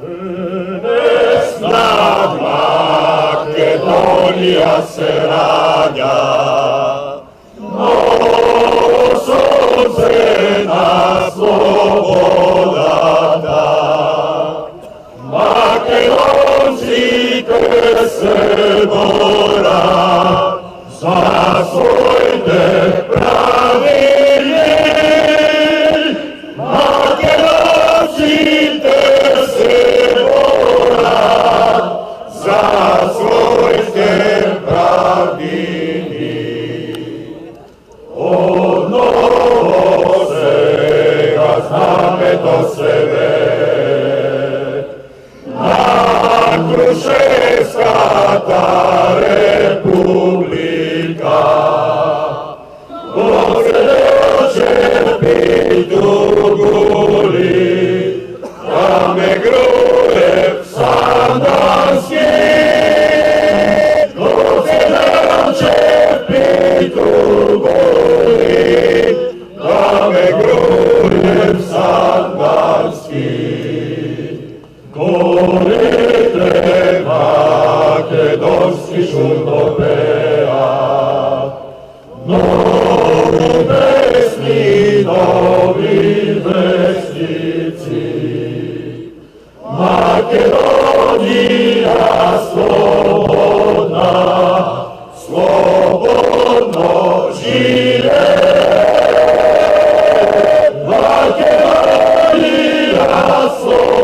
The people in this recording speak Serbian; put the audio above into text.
Dnes nad Makedonija se rađa, novo sunčena sloboda da. Makedonci koje se bora, zasvojte pravi mir. Makedonci te se bora, zasvojte pravi mir. Od novog svega znameto sebe, Kruševska ta republika, Bože pitu guli, kame gruje sandanski, Bože pitu guli, kame gruje sandanski. Gorite makedonski šurbopea, novi pesmi, novi pesnici. Makedonija slobodna, slobodno žive. Makedonija slobodna,